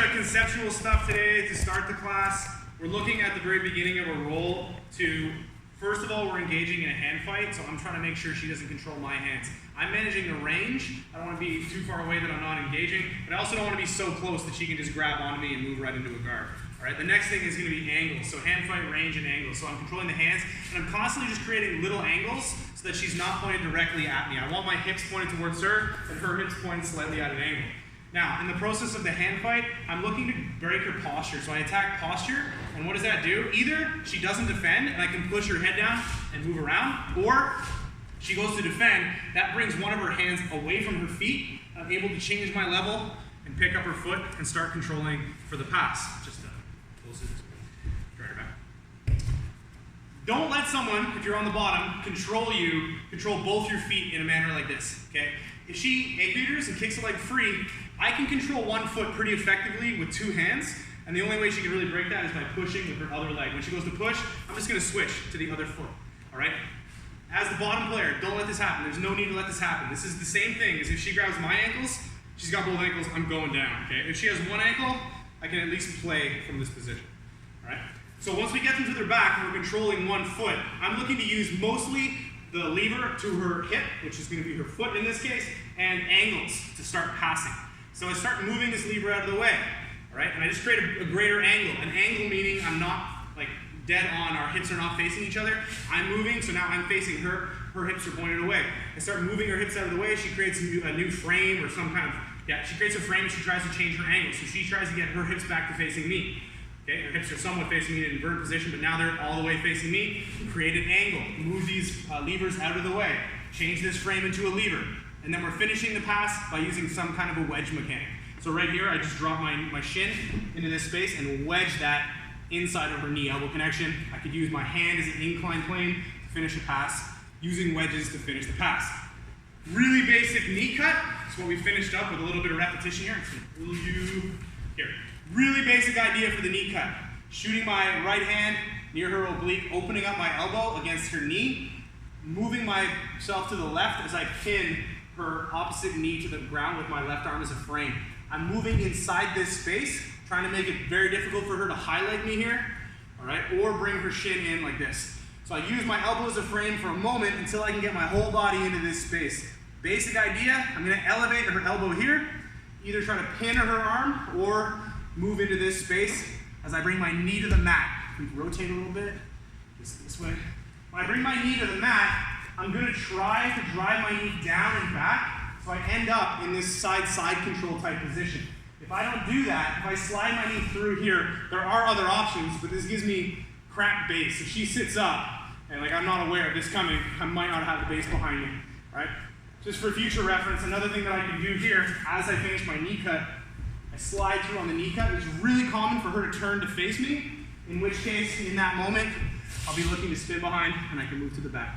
conceptual stuff today to start the class. We're looking at the very beginning of a roll to, first of all, we're engaging in a hand fight, so I'm trying to make sure she doesn't control my hands. I'm managing the range. I don't want to be too far away that I'm not engaging, but I also don't want to be so close that she can just grab onto me and move right into a guard. All right, the next thing is going to be angles. So hand fight, range, and angles. So I'm controlling the hands, and I'm constantly just creating little angles so that she's not pointed directly at me. I want my hips pointed towards her, and her hips pointed slightly at an angle. Now, in the process of the hand fight, I'm looking to break her posture. So I attack posture, and what does that do? Either she doesn't defend, and I can push her head down and move around, or she goes to defend. That brings one of her hands away from her feet. I'm able to change my level and pick up her foot and start controlling for the pass. Just close it. Drag her back. Don't let someone, if you're on the bottom, control both your feet in a manner like this, okay? If she A-beaters and kicks the leg free, I can control one foot pretty effectively with two hands, and the only way she can really break that is by pushing with her other leg. When she goes to push, I'm just going to switch to the other foot, all right? As the bottom player, don't let this happen. There's no need to let this happen. This is the same thing as if she grabs my ankles, she's got both ankles, I'm going down, okay? If she has one ankle, I can at least play from this position, all right? So once we get them to their back and we're controlling one foot, I'm looking to use mostly the lever to her hip, which is going to be her foot in this case, and angles to start passing. So I start moving this lever out of the way, all right? And I just create a greater angle. An angle meaning I'm not like dead on, our hips are not facing each other. I'm moving, so now I'm facing her, her hips are pointed away. I start moving her hips out of the way, she creates a new frame or some kind of, she creates a frame and she tries to change her angle. So she tries to get her hips back to facing me. Okay, her hips are somewhat facing me in an inverted position, but now they're all the way facing me. Create an angle, move these levers out of the way, change this frame into a lever. And then we're finishing the pass by using some kind of a wedge mechanic. So right here, I just drop my shin into this space and wedge that inside of her knee-elbow connection. I could use my hand as an incline plane to finish a pass, using wedges to finish the pass. Really basic knee cut. That's what we finished up with a little bit of repetition here. Here. Really basic idea for the knee cut. Shooting my right hand near her oblique, opening up my elbow against her knee, moving myself to the left as I pin her opposite knee to the ground with my left arm as a frame. I'm moving inside this space, trying to make it very difficult for her to high leg me here, all right, or bring her shin in like this. So I use my elbow as a frame for a moment until I can get my whole body into this space. Basic idea, I'm gonna elevate her elbow here, either try to pin her arm or move into this space as I bring my knee to the mat. We can rotate a little bit, just this way. When I bring my knee to the mat, I'm going to try to drive my knee down and back so I end up in this side-side control type position. If I don't do that, if I slide my knee through here, there are other options, but this gives me crap base. If she sits up and like I'm not aware of this coming, I might not have the base behind me, right? Just for future reference, another thing that I can do here as I finish my knee cut, I slide through on the knee cut. It's really common for her to turn to face me, in which case, in that moment, I'll be looking to spin behind and I can move to the back.